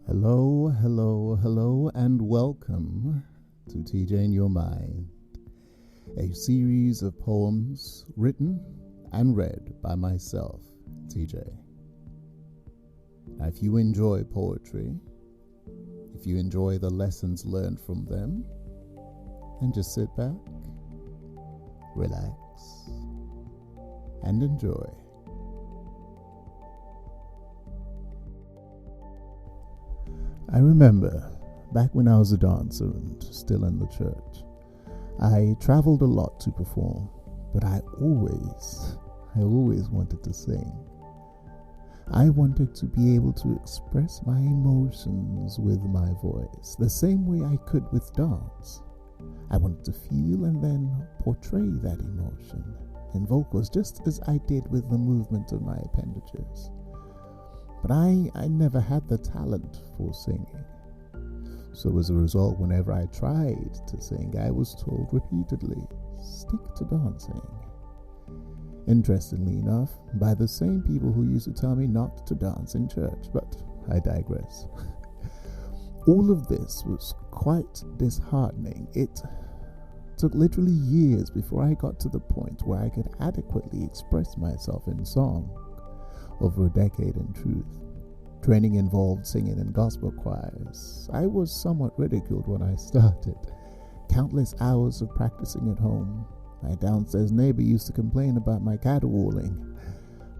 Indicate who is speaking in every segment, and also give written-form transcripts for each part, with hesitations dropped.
Speaker 1: Hello, hello, hello, and welcome to TJ in Your Mind, a series of poems written and read by myself, TJ. Now, if you enjoy poetry, if you enjoy the lessons learned from them, then just sit back, relax, and enjoy. I remember back when I was a dancer and still in the church, I traveled a lot to perform, but I always wanted to sing. I wanted to be able to express my emotions with my voice, the same way I could with dance. I wanted to feel and then portray that emotion in vocals, just as I did with the movement of my appendages. But I never had the talent for singing. So as a result, whenever I tried to sing, I was told repeatedly, stick to dancing. Interestingly enough, by the same people who used to tell me not to dance in church, but I digress. All of this was quite disheartening. It took literally years before I got to the point where I could adequately express myself in song. Over a decade, in truth. Training involved singing in gospel choirs. I was somewhat ridiculed when I started. Countless hours of practicing at home. My downstairs neighbor used to complain about my caterwauling.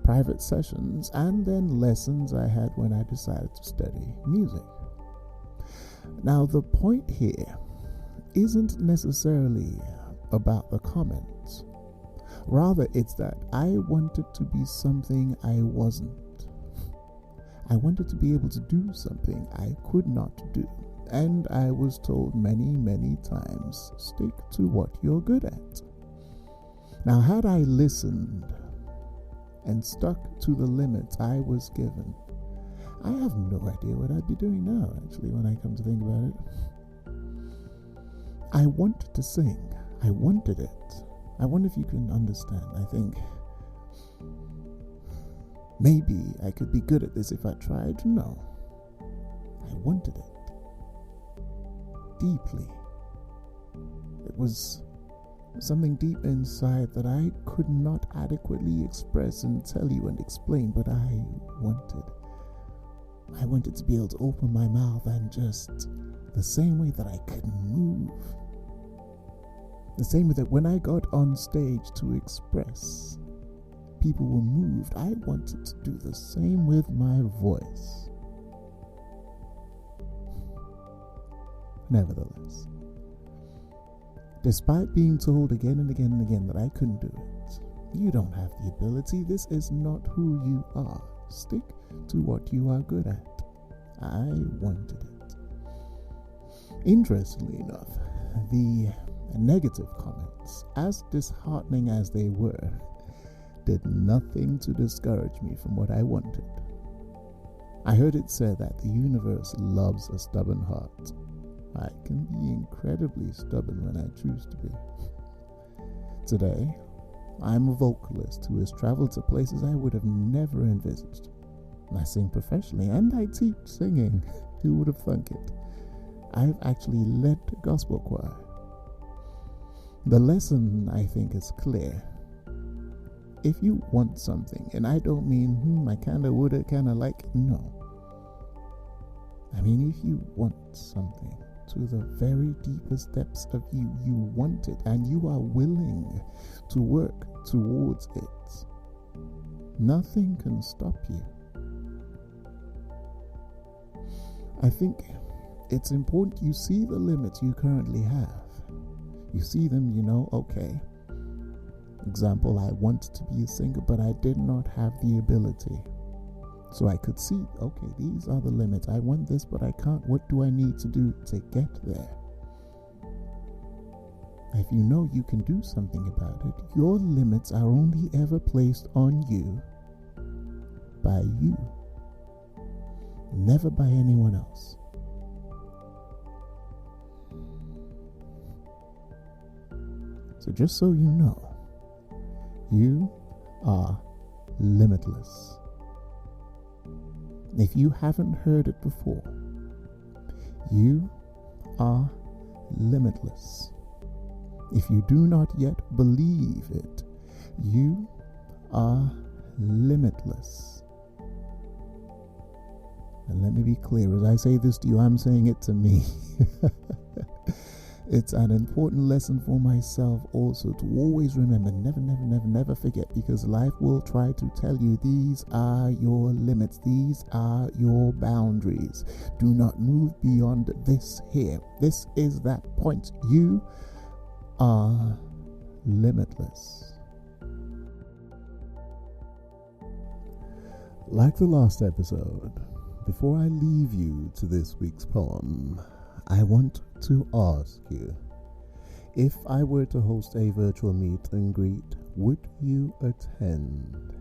Speaker 1: Private sessions, and then lessons I had when I decided to study music. Now, the point here isn't necessarily about the comments. Rather, it's that I wanted to be something I wasn't. I wanted to be able to do something I could not do. And I was told many times, stick to what you're good at. Now, had I listened and stuck to the limits I was given, I have no idea what I'd be doing now, actually, when I come to think about it. I wanted to sing. I wanted it. I wonder if you can understand. I think maybe I could be good at this if I tried. No. I wanted it. Deeply. It was something deep inside that I could not adequately express and tell you and explain, but I wanted. I wanted to be able to open my mouth and just the same way that I could move. The same way that when I got on stage to express, people were moved. I wanted to do the same with my voice. Nevertheless, despite being told again and again and again that I couldn't do it, you don't have the ability. This is not who you are. Stick to what you are good at. I wanted it. Interestingly enough, the negative comments, as disheartening as they were, did nothing to discourage me from what I wanted. I heard it said that the universe loves a stubborn heart. I can be incredibly stubborn when I choose to be. Today, I'm a vocalist who has traveled to places I would have never envisaged. I sing professionally and I teach singing. Who would have thunk it? I've actually led a gospel choir. The lesson, I think, is clear. If you want something, and I don't mean, I kinda, woulda, kinda like, no. I mean, if you want something to the very deepest depths of you, you want it, and you are willing to work towards it. Nothing can stop you. I think it's important you see the limits you currently have. You see them, okay. Example, I wanted to be a singer, but I did not have the ability. So I could see, okay, these are the limits. I want this, but I can't. What do I need to do to get there? If you know you can do something about it, your limits are only ever placed on you by you, never by anyone else. So just so you know, you are limitless. If you haven't heard it before, You are limitless. If you do not yet believe it, you are limitless. And let me be clear, as I say this to you, I'm saying it to me. It's an important lesson for myself also to always remember, never forget, because life will try to tell you these are your limits, these are your boundaries. Do not move beyond this here. This is that point. You are limitless. Like the last episode, before I leave you to this week's poem, I want to ask you, if I were to host a virtual meet and greet, would you attend?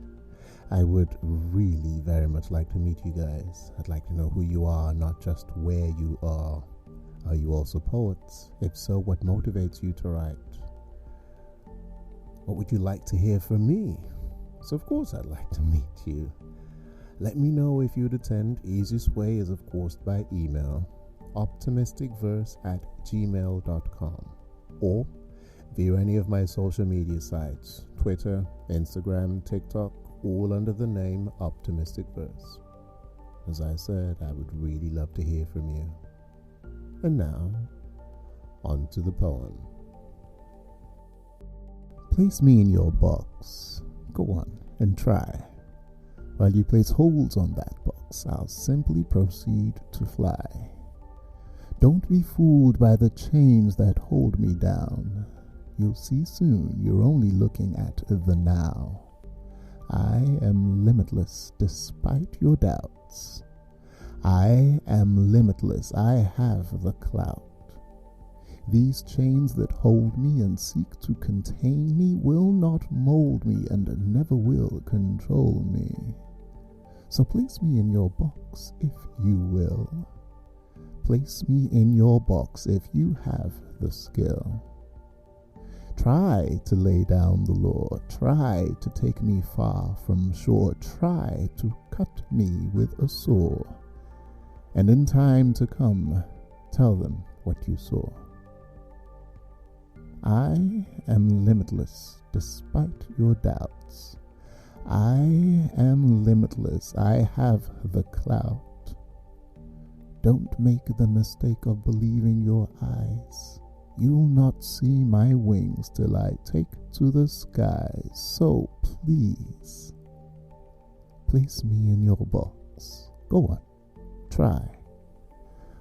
Speaker 1: I would really very much like to meet you guys. I'd like to know who you are, not just where you are. Are you also poets? If so, what motivates you to write? What would you like to hear from me? So of course I'd like to meet you. Let me know if you'd attend. Easiest way is of course by email, optimisticverse@gmail.com, or via any of my social media sites, Twitter, Instagram, TikTok, all under the name Optimistic Verse. As I said, I would really love to hear from you. And now, on to the poem. Place me in your box. Go on and try. While you place holes on that box, I'll simply proceed to fly. Don't be fooled by the chains that hold me down. You'll see soon you're only looking at the now. I am limitless despite your doubts. I am limitless. I have the clout. These chains that hold me and seek to contain me will not mold me and never will control me. So place me in your box if you will. Place me in your box if you have the skill. Try to lay down the law. Try to take me far from shore. Try to cut me with a saw. And in time to come, tell them what you saw. I am limitless despite your doubts. I am limitless. I have the clout. Don't make the mistake of believing your eyes. You'll not see my wings till I take to the skies. So please, place me in your box. Go on, try.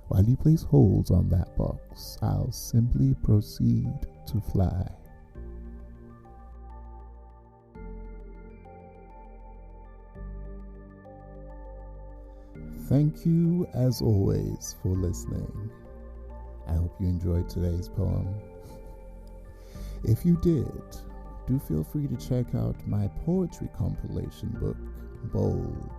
Speaker 1: While you place holes on that box, I'll simply proceed to fly. Thank you, as always, for listening. I hope you enjoyed today's poem. If you did, do feel free to check out my poetry compilation book, Bold,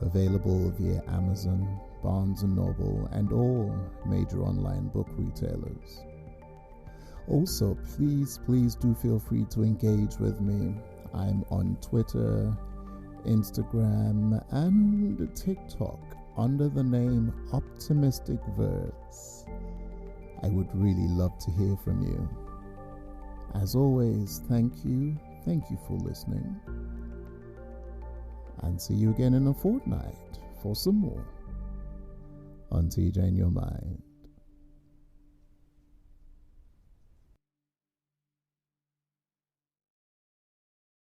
Speaker 1: available via Amazon, Barnes & Noble, and all major online book retailers. Also, please do feel free to engage with me. I'm on Twitter, Instagram, and TikTok under the name Optimistic Verse. I would really love to hear from you. As always, thank you for listening, and see you again in a fortnight for some more on TJ in Your Mind.